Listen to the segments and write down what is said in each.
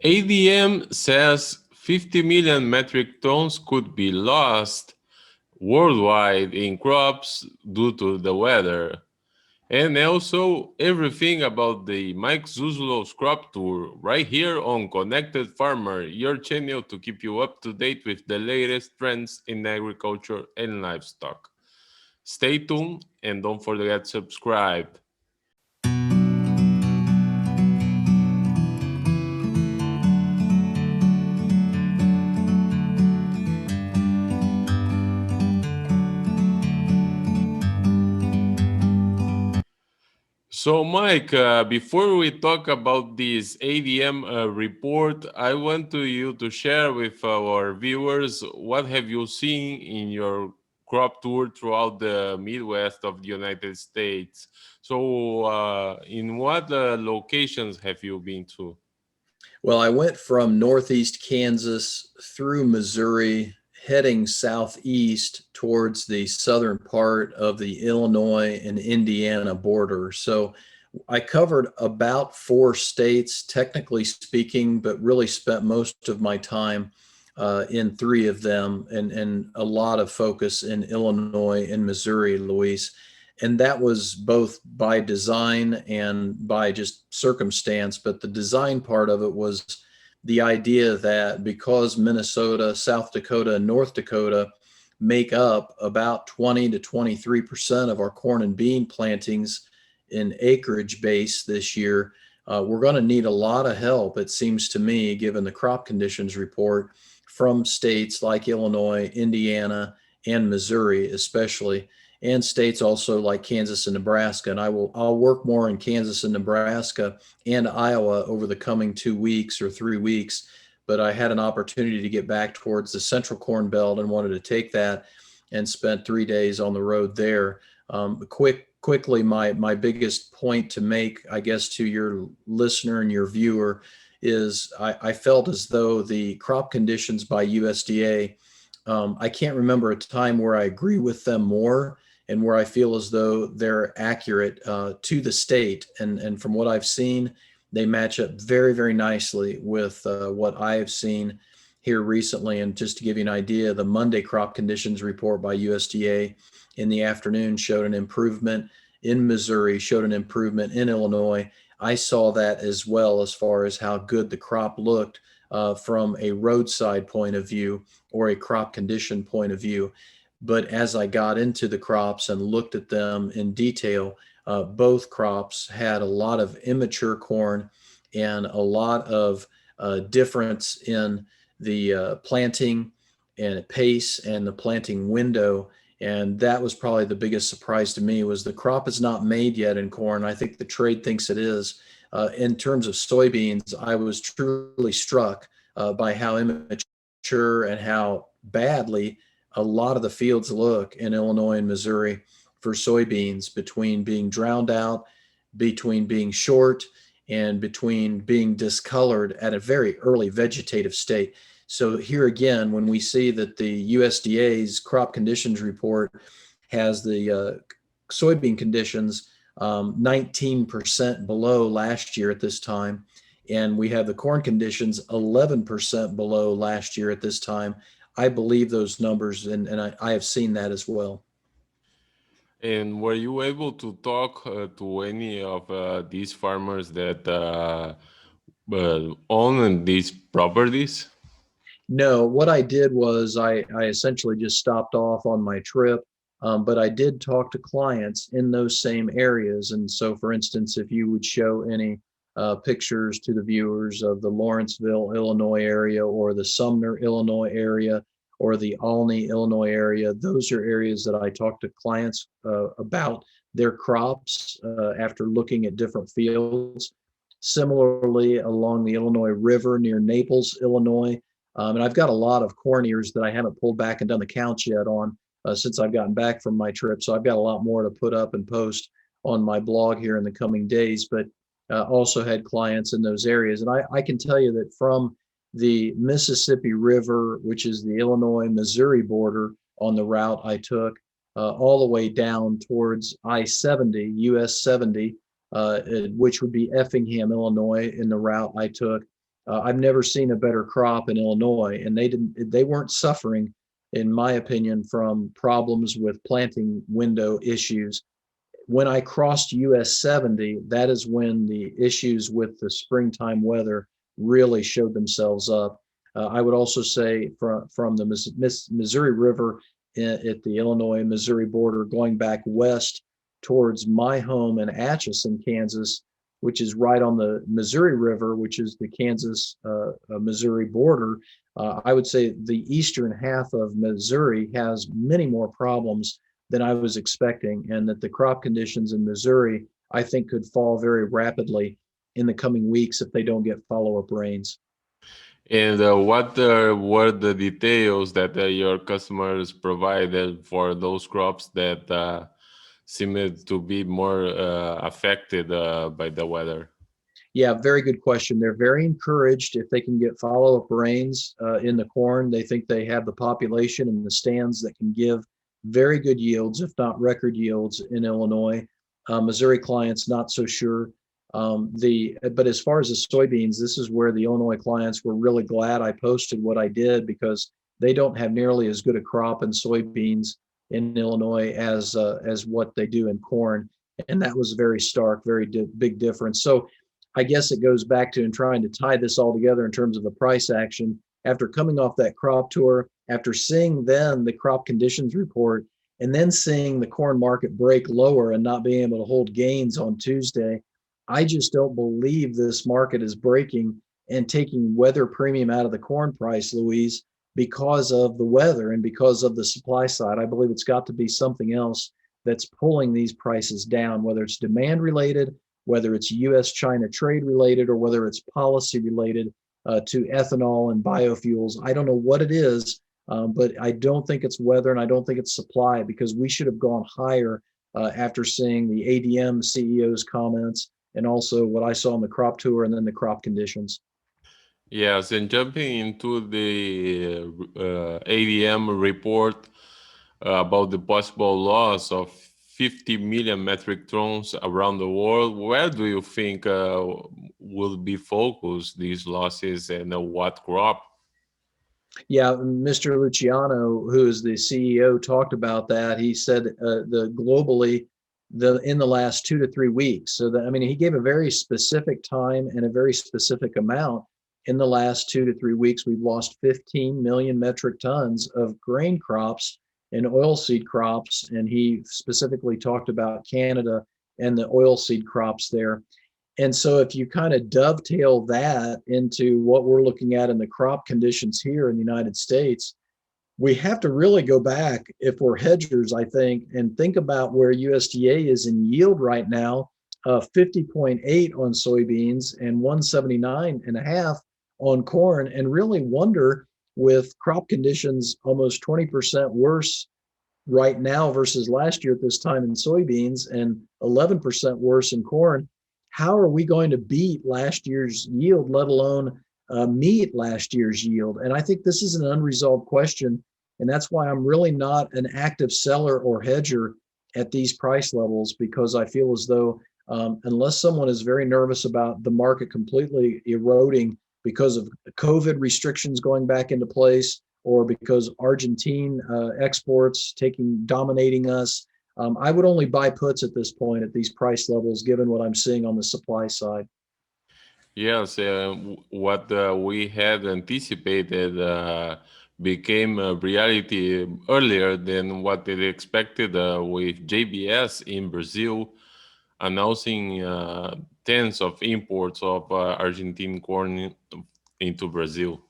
ADM says 50 million metric tons could be lost worldwide in crops due to the weather. And also everything about the Mike Zuzolo's crop tour right here on Connected Farmer, your channel to keep you up to date with the latest trends in agriculture and livestock. Stay tuned and don't forget to subscribe. So, Mike, before we talk about this ADM report, I want you to share with our viewers what have you seen in your crop tour throughout the Midwest of the United States. So, in what locations have you been to? Well, I went from northeast Kansas through Missouri, heading southeast towards the southern part of the Illinois and Indiana border. So I covered about 4 states, technically speaking, but really spent most of my time in 3 of them, and a lot of focus in Illinois and Missouri, Luis. And that was both by design and by just circumstance. But the design part of it was the idea that because Minnesota, South Dakota, and North Dakota make up about 20 to 23% of our corn and bean plantings in acreage base this year, we're going to need a lot of help, it seems to me, given the crop conditions report, from states like Illinois, Indiana, and Missouri, especially, and states also like Kansas and Nebraska. And I'll work more in Kansas and Nebraska and Iowa over the coming 2 weeks or 3 weeks. But I had an opportunity to get back towards the Central Corn Belt and wanted to take that, and spent 3 days on the road there. Quickly, my biggest point to make, I guess, to your listener and your viewer is I felt as though the crop conditions by USDA, I can't remember a time where I agree with them more and where I feel as though they're accurate to the state. And from what I've seen, they match up very, very nicely with what I have seen here recently. And just to give you an idea, the Monday crop conditions report by USDA in the afternoon showed an improvement in Missouri, showed an improvement in Illinois. I saw that as well, as far as how good the crop looked from a roadside point of view or a crop condition point of view. But as I got into the crops and looked at them in detail, both crops had a lot of immature corn and a lot of difference in the planting and pace and the planting window. And that was probably the biggest surprise to me, was the crop is not made yet in corn. I think the trade thinks it is. In terms of soybeans, I was truly struck by how immature and how badly a lot of the fields look in Illinois and Missouri for soybeans, between being drowned out, between being short, and between being discolored at a very early vegetative state. So here again, when we see that the USDA's crop conditions report has the soybean conditions 19% below last year at this time, and we have the corn conditions 11% below last year at this time, I believe those numbers, and I have seen that as well. And were you able to talk to any of these farmers that own these properties? No, what I did was I essentially just stopped off on my trip, but I did talk to clients in those same areas. And so, for instance, if you would show any pictures to the viewers of the Lawrenceville, Illinois area, or the Sumner, Illinois area, or the Alney, Illinois area, those are areas that I talk to clients about their crops after looking at different fields. Similarly, along the Illinois River near Naples, Illinois, and I've got a lot of corn ears that I haven't pulled back and done the counts yet on since I've gotten back from my trip. So I've got a lot more to put up and post on my blog here in the coming days, but also had clients in those areas. And I can tell you that from the Mississippi River, which is the Illinois-Missouri border, on the route I took, all the way down towards I-70, US 70, which would be Effingham, Illinois, in the route I took, I've never seen a better crop in Illinois, and they weren't suffering, in my opinion, from problems with planting window issues. When I crossed US 70, that is when the issues with the springtime weather really showed themselves up. I would also say from the Missouri River at the Illinois-Missouri border, going back west towards my home in Atchison, Kansas, which is right on the Missouri River, which is the Kansas-Missouri border. I would say the eastern half of Missouri has many more problems than I was expecting, and that the crop conditions in Missouri, I think, could fall very rapidly in the coming weeks if they don't get follow-up rains. And what were the details that your customers provided for those crops that seemed to be more affected by the weather? Yeah, very good question. They're very encouraged if they can get follow-up rains in the corn. They think they have the population and the stands that can give very good yields, if not record yields, in Illinois. Missouri clients, not so sure. But as far as the soybeans, this is where the Illinois clients were really glad I posted what I did, because they don't have nearly as good a crop in soybeans in Illinois as what they do in corn, and that was very stark, very big difference. So I guess it goes back to trying to tie this all together in terms of the price action. After coming off that crop tour, after seeing then the crop conditions report, and then seeing the corn market break lower and not being able to hold gains on Tuesday, I just don't believe this market is breaking and taking weather premium out of the corn price, Louise, because of the weather and because of the supply side. I believe it's got to be something else that's pulling these prices down, whether it's demand related, whether it's US-China trade related, or whether it's policy related to ethanol and biofuels. I don't know what it is, but I don't think it's weather, and I don't think it's supply, because we should have gone higher after seeing the ADM CEO's comments and also what I saw on the crop tour and then the crop conditions. Yes, and jumping into the ADM report about the possible loss of 50 million metric tons around the world, where do you think will be focused these losses, and what crop? Yeah, Mr. Luciano, who is the CEO, talked about that. He said the globally, in the last 2 to 3 weeks. So that, I mean, he gave a very specific time and a very specific amount. In the last 2 to 3 weeks, we've lost 15 million metric tons of grain crops and oilseed crops. And he specifically talked about Canada and the oilseed crops there. And so if you kind of dovetail that into what we're looking at in the crop conditions here in the United States, we have to really go back, if we're hedgers, I think, and think about where USDA is in yield right now, 50.8 on soybeans and 179.5 on corn, and really wonder, with crop conditions almost 20% worse right now versus last year at this time in soybeans and 11% worse in corn, how are we going to beat last year's yield, let alone meet last year's yield? And I think this is an unresolved question. And that's why I'm really not an active seller or hedger at these price levels, because I feel as though unless someone is very nervous about the market completely eroding because of COVID restrictions going back into place, or because Argentine exports dominating us, I would only buy puts at this point at these price levels, given what I'm seeing on the supply side. Yes, what we had anticipated became a reality earlier than what they expected, with JBS in Brazil announcing tens of imports of Argentine corn into Brazil.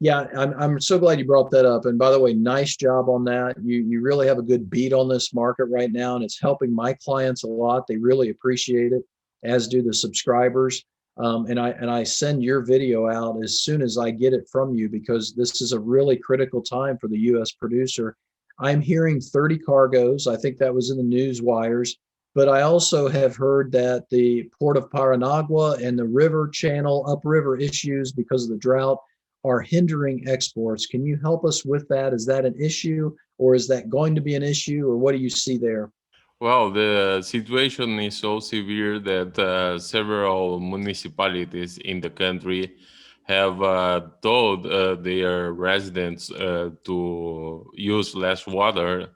Yeah, I'm so glad you brought that up. And by the way, nice job on that. You really have a good beat on this market right now, and it's helping my clients a lot. They really appreciate it, as do the subscribers. And I send your video out as soon as I get it from you, because this is a really critical time for the U.S. producer. I'm hearing 30 cargoes. I think that was in the news wires. But I also have heard that the port of Paranagua and the river channel, upriver issues because of the drought, are hindering exports. Can you help us with that? Is that an issue, or is that going to be an issue, or what do you see there? Well, the situation is so severe that several municipalities in the country have told their residents to use less water,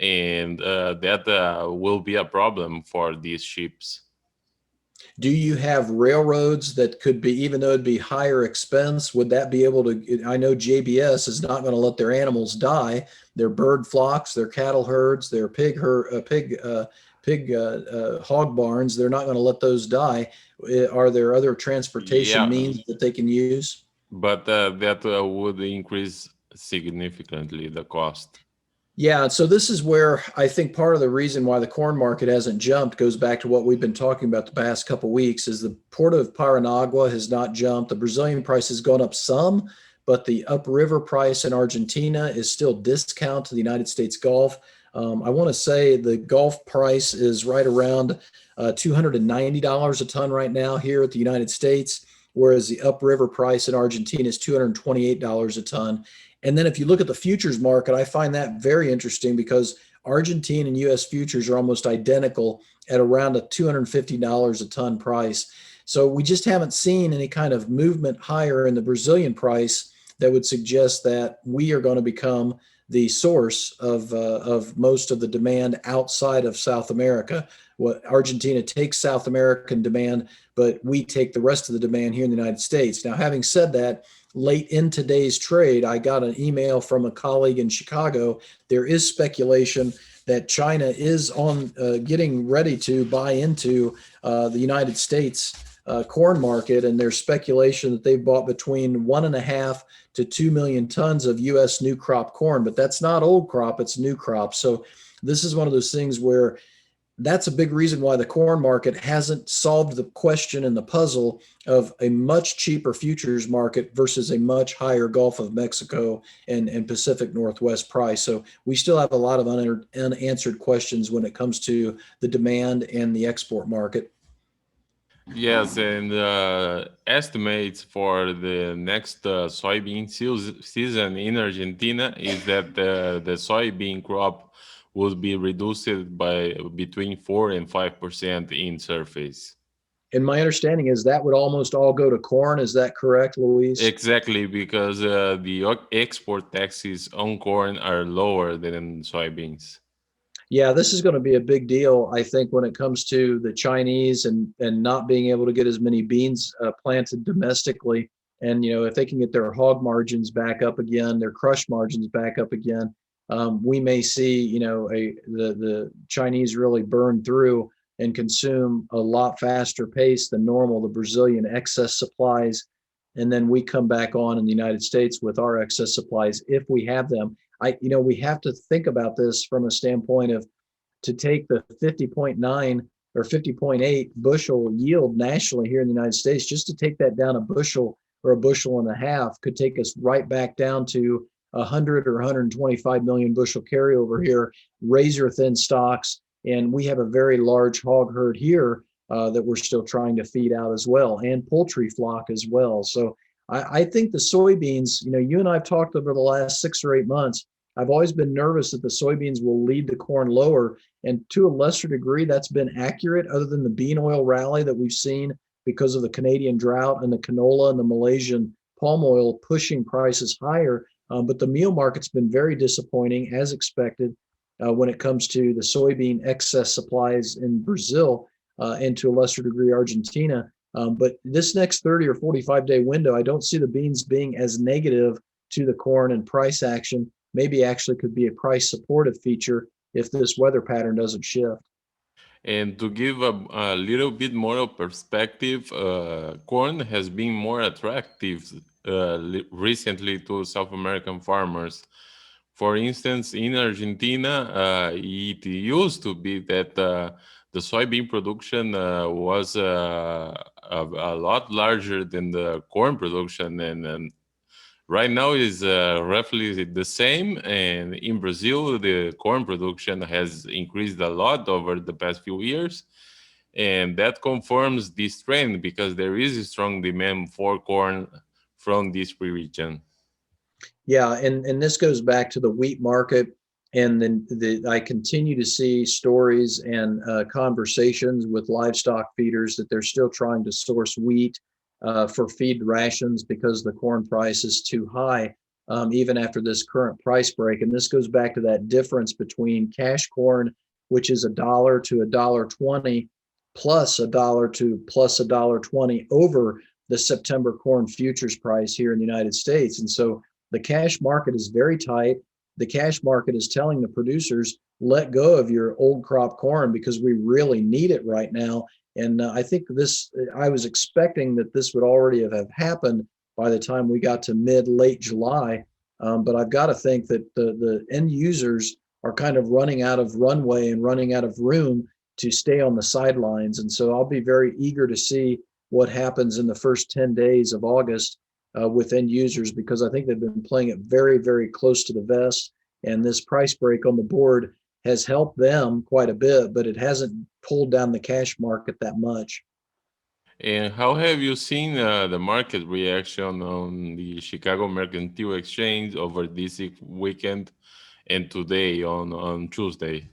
and that will be a problem for these ships. Do you have railroads that could be, even though it'd be higher expense, would that be able to? I know JBS is not going to let their animals die, their bird flocks, their cattle herds, their hog barns. They're not going to let those die. Are there other transportation Yeah, means that they can use? but that would increase significantly the cost. Yeah, so this is where I think part of the reason why the corn market hasn't jumped goes back to what we've been talking about the past couple of weeks is the port of Paranagua has not jumped. The Brazilian price has gone up some, but the upriver price in Argentina is still discount to the United States Gulf. I want to say the Gulf price is right around $290 a ton right now here at the United States, whereas the upriver price in Argentina is $228 a ton. And then if you look at the futures market, I find that very interesting because Argentine and US futures are almost identical at around a $250 a ton price. So we just haven't seen any kind of movement higher in the Brazilian price that would suggest that we are going to become the source of most of the demand outside of South America. What Argentina takes South American demand, but we take the rest of the demand here in the United States. Now, having said that, late in today's trade, I got an email from a colleague in Chicago. There is speculation that China is on getting ready to buy into the United States corn market, and there's speculation that they've bought between 1.5 to 2 million tons of U.S. new crop corn, but that's not old crop; it's new crop. So this is one of those things where that's a big reason why the corn market hasn't solved the question and the puzzle of a much cheaper futures market versus a much higher Gulf of Mexico and Pacific Northwest price. So we still have a lot of unanswered questions when it comes to the demand and the export market. Yes, and estimates for the next soybean season in Argentina is that the soybean crop will be reduced by between 4 and 5% in surface. And my understanding is that would almost all go to corn. Is that correct, Luis? Exactly, because the export taxes on corn are lower than soybeans. Yeah, this is going to be a big deal, I think, when it comes to the Chinese and not being able to get as many beans planted domestically. And if they can get their hog margins back up again, their crush margins back up again, we may see the Chinese really burn through and consume a lot faster pace than normal. The Brazilian excess supplies, and then we come back on in the United States with our excess supplies if we have them. We have to think about this from a standpoint of to take the 50.9 or 50.8 bushel yield nationally here in the United States, just to take that down a bushel or a bushel and a half could take us right back down to 100 or 125 million bushel carryover here, razor thin stocks. And we have a very large hog herd here that we're still trying to feed out as well, and poultry flock as well. So I think the soybeans, you and I have talked over the last 6 or 8 months. I've always been nervous that the soybeans will lead the corn lower. And to a lesser degree, that's been accurate, other than the bean oil rally that we've seen because of the Canadian drought and the canola and the Malaysian palm oil pushing prices higher. But the meal market's been very disappointing, as expected, when it comes to the soybean excess supplies in Brazil and to a lesser degree, Argentina. But this next 30 or 45-day window, I don't see the beans being as negative to the corn and price action. Maybe actually could be a price supportive feature if this weather pattern doesn't shift. And to give a little bit more of perspective, corn has been more attractive recently to South American farmers. For instance, in Argentina, it used to be that the soybean production was a lot larger than the corn production, and right now is roughly the same. And in Brazil, the corn production has increased a lot over the past few years. And that confirms this trend because there is a strong demand for corn from this region. Yeah, and this goes back to the wheat market. And then I continue to see stories and conversations with livestock feeders that they're still trying to source wheat for feed rations because the corn price is too high, even after this current price break. And this goes back to that difference between cash corn, which is $1 to $1.20, plus $1 to plus $1.20 over the September corn futures price here in the United States. And so the cash market is very tight. The cash market is telling the producers, let go of your old crop corn because we really need it right now. And I think I was expecting that this would already have happened by the time we got to late July. But I've got to think that the end users are kind of running out of runway and running out of room to stay on the sidelines. And so I'll be very eager to see what happens in the first 10 days of August with end users, because I think they've been playing it very, very close to the vest. And this price break on the board has helped them quite a bit, but it hasn't pulled down the cash market that much. And how have you seen the market reaction on the Chicago Mercantile Exchange over this weekend and today on Tuesday?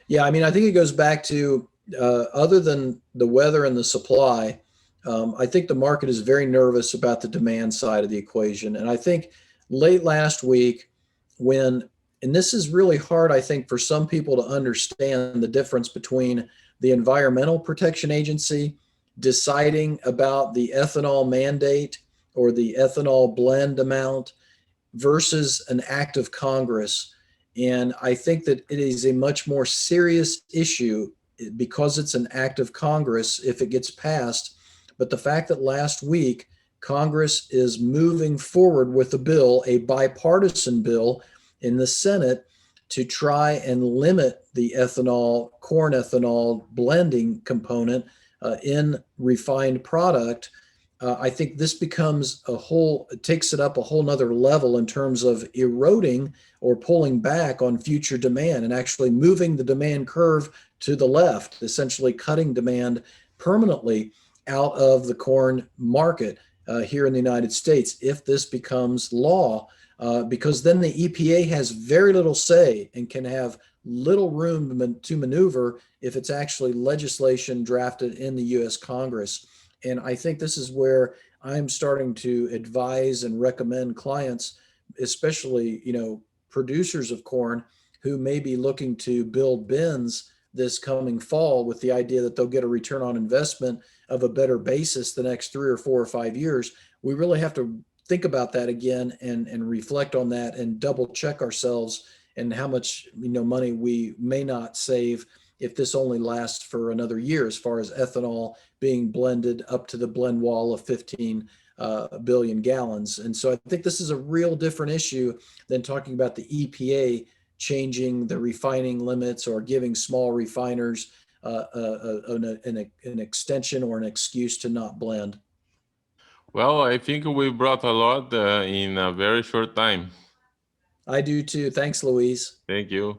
Yeah, I mean, I think it goes back to other than the weather and the supply, I think the market is very nervous about the demand side of the equation. And I think late last week, and this is really hard, I think, for some people to understand the difference between the Environmental Protection Agency deciding about the ethanol mandate or the ethanol blend amount versus an act of Congress. And I think that it is a much more serious issue because it's an act of Congress if it gets passed. But the fact that last week Congress is moving forward with a bill, a bipartisan bill in the Senate, to try and limit the corn ethanol blending component in refined product. I think this becomes it takes it up a whole nother level in terms of eroding or pulling back on future demand and actually moving the demand curve to the left, essentially cutting demand permanently out of the corn market here in the United States if this becomes law, because then the EPA has very little say and can have little room to maneuver if it's actually legislation drafted in the US Congress. And I think this is where I'm starting to advise and recommend clients, especially, producers of corn who may be looking to build bins this coming fall with the idea that they'll get a return on investment of a better basis the next 3 or 4 or 5 years. We really have to think about that again and reflect on that and double check ourselves and how much money we may not save if this only lasts for another year, as far as ethanol being blended up to the blend wall of 15 billion gallons. And so I think this is a real different issue than talking about the EPA changing the refining limits or giving small refiners an extension or an excuse to not blend. Well, I think we brought a lot in a very short time. I do too. Thanks, Louise. Thank you.